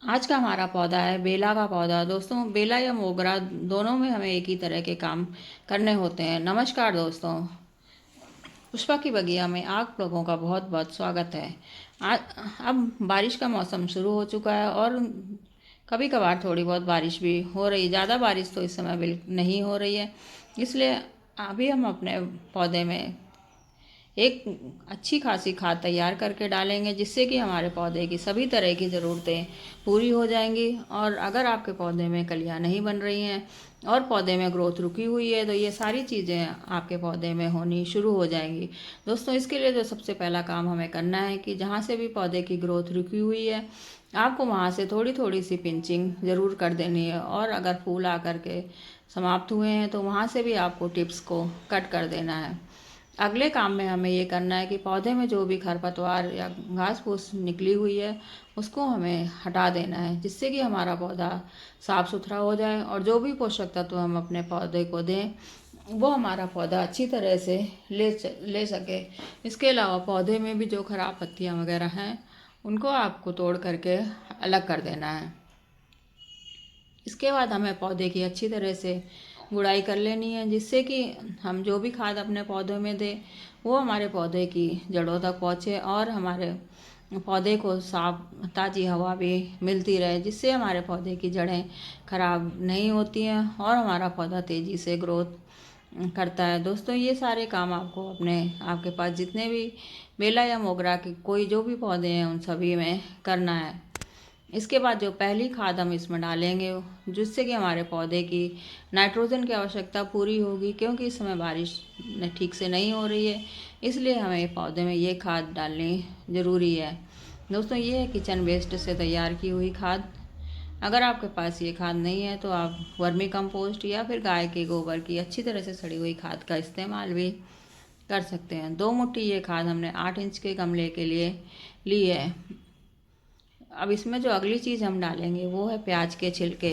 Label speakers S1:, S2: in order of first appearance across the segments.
S1: आज का हमारा पौधा है बेला का पौधा। दोस्तों, बेला या मोगरा दोनों में हमें एक ही तरह के काम करने होते हैं। नमस्कार दोस्तों, पुष्पा की बगिया में आप लोगों का बहुत बहुत स्वागत है। आज अब बारिश का मौसम शुरू हो चुका है और कभी कभार थोड़ी बहुत बारिश भी हो रही है। ज़्यादा बारिश तो इस समय बिल्कुल नहीं हो रही है, इसलिए अभी हम अपने पौधे में एक अच्छी खासी खाद तैयार करके डालेंगे, जिससे कि हमारे पौधे की सभी तरह की ज़रूरतें पूरी हो जाएंगी। और अगर आपके पौधे में कलियां नहीं बन रही हैं और पौधे में ग्रोथ रुकी हुई है, तो ये सारी चीज़ें आपके पौधे में होनी शुरू हो जाएंगी। दोस्तों, इसके लिए जो सबसे पहला काम हमें करना है कि जहाँ से भी पौधे की ग्रोथ रुकी हुई है, आपको वहाँ से थोड़ी थोड़ी सी पिंचिंग ज़रूर कर देनी है। और अगर फूल आकर के समाप्त हुए हैं तो वहाँ से भी आपको टिप्स को कट कर देना है। अगले काम में हमें ये करना है कि पौधे में जो भी खरपतवार या घास फूस निकली हुई है, उसको हमें हटा देना है, जिससे कि हमारा पौधा साफ सुथरा हो जाए और जो भी पोषक तत्व हम अपने पौधे को दें, वो हमारा पौधा अच्छी तरह से ले सके। इसके अलावा पौधे में भी जो खराब पत्तियां वगैरह हैं, उनको आपको तोड़ करके अलग कर देना है। इसके बाद हमें पौधे की अच्छी तरह से गुड़ाई कर लेनी है, जिससे कि हम जो भी खाद अपने पौधों में दें, वो हमारे पौधे की जड़ों तक पहुँचे और हमारे पौधे को साफ ताज़ी हवा भी मिलती रहे, जिससे हमारे पौधे की जड़ें खराब नहीं होती हैं और हमारा पौधा तेज़ी से ग्रोथ करता है। दोस्तों, ये सारे काम आपको आपके पास जितने भी बेला या मोगरा के कोई जो भी पौधे हैं, उन सभी में करना है। इसके बाद जो पहली खाद हम इसमें डालेंगे, जिससे कि हमारे पौधे की नाइट्रोजन की आवश्यकता पूरी होगी, क्योंकि इस समय बारिश ठीक से नहीं हो रही है, इसलिए हमें पौधे में ये खाद डालनी ज़रूरी है। दोस्तों, ये है किचन वेस्ट से तैयार की हुई खाद। अगर आपके पास ये खाद नहीं है तो आप वर्मी कंपोस्ट या फिर गाय के गोबर की अच्छी तरह से सड़ी हुई खाद का इस्तेमाल भी कर सकते हैं। 2 मुट्ठी ये खाद हमने 8 इंच के गमले के लिए ली है। अब इसमें जो अगली चीज़ हम डालेंगे वो है प्याज के छिलके।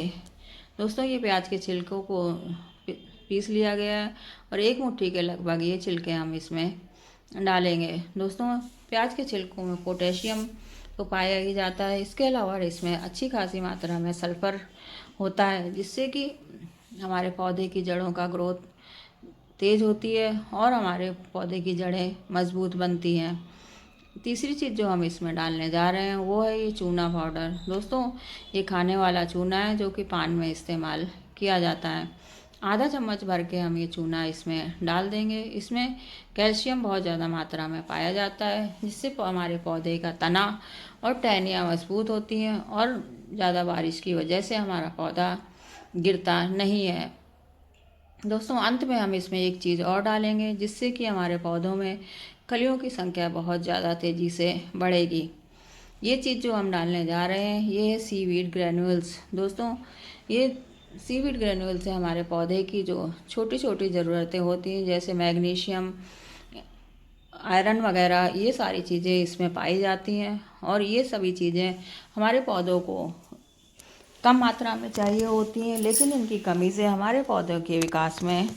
S1: दोस्तों, ये प्याज के छिलकों को पीस लिया गया है और 1 मुट्ठी के लगभग ये छिलके हम इसमें डालेंगे। दोस्तों, प्याज के छिलकों में पोटेशियम तो पाया ही जाता है, इसके अलावा इसमें अच्छी खासी मात्रा में सल्फ़र होता है, जिससे कि हमारे पौधे की जड़ों का ग्रोथ तेज़ होती है और हमारे पौधे की जड़ें मजबूत बनती हैं। तीसरी चीज़ जो हम इसमें डालने जा रहे हैं वो है ये चूना पाउडर। दोस्तों, ये खाने वाला चूना है जो कि पान में इस्तेमाल किया जाता है। आधा चम्मच भर के हम ये चूना इसमें डाल देंगे। इसमें कैल्शियम बहुत ज़्यादा मात्रा में पाया जाता है, जिससे हमारे पौधे का तना और टहनियाँ मजबूत होती हैं और ज़्यादा बारिश की वजह से हमारा पौधा गिरता नहीं है। दोस्तों, अंत में हम इसमें एक चीज़ और डालेंगे, जिससे कि हमारे पौधों में कलियों की संख्या बहुत ज़्यादा तेज़ी से बढ़ेगी। ये चीज़ जो हम डालने जा रहे हैं ये है सीवीड ग्रैन्यूल्स। दोस्तों, ये सीवीड ग्रैन्यूल से हमारे पौधे की जो छोटी छोटी ज़रूरतें होती हैं, जैसे मैग्नीशियम, आयरन वगैरह, ये सारी चीज़ें इसमें पाई जाती हैं और ये सभी चीज़ें हमारे पौधों को कम मात्रा में चाहिए होती हैं, लेकिन इनकी कमी से हमारे पौधों के विकास में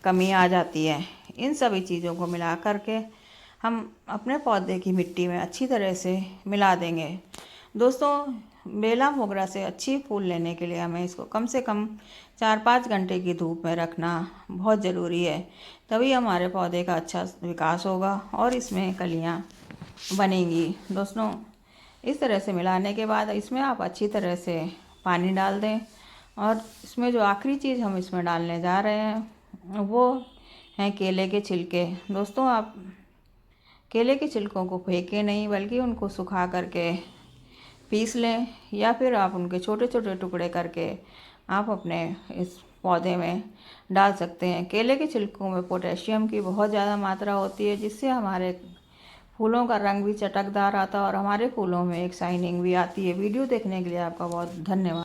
S1: कमी आ जाती है। इन सभी चीज़ों को मिला करके हम अपने पौधे की मिट्टी में अच्छी तरह से मिला देंगे। दोस्तों, बेला मोगरा से अच्छी फूल लेने के लिए हमें इसको कम से कम 4-5 घंटे की धूप में रखना बहुत ज़रूरी है, तभी हमारे पौधे का अच्छा विकास होगा और इसमें कलियाँ बनेंगी। दोस्तों, इस तरह से मिलाने के बाद इसमें आप अच्छी तरह से पानी डाल दें और इसमें जो आखिरी चीज़ हम इसमें डालने जा रहे हैं वो हैं केले के छिलके। दोस्तों, आप केले के छिलकों को फेंकें नहीं, बल्कि उनको सुखा करके पीस लें या फिर आप उनके छोटे छोटे टुकड़े करके आप अपने इस पौधे में डाल सकते हैं। केले के छिलकों में पोटेशियम की बहुत ज़्यादा मात्रा होती है, जिससे हमारे फूलों का रंग भी चटकदार आता है और हमारे फूलों में एक शाइनिंग भी आती है। वीडियो देखने के लिए आपका बहुत धन्यवाद।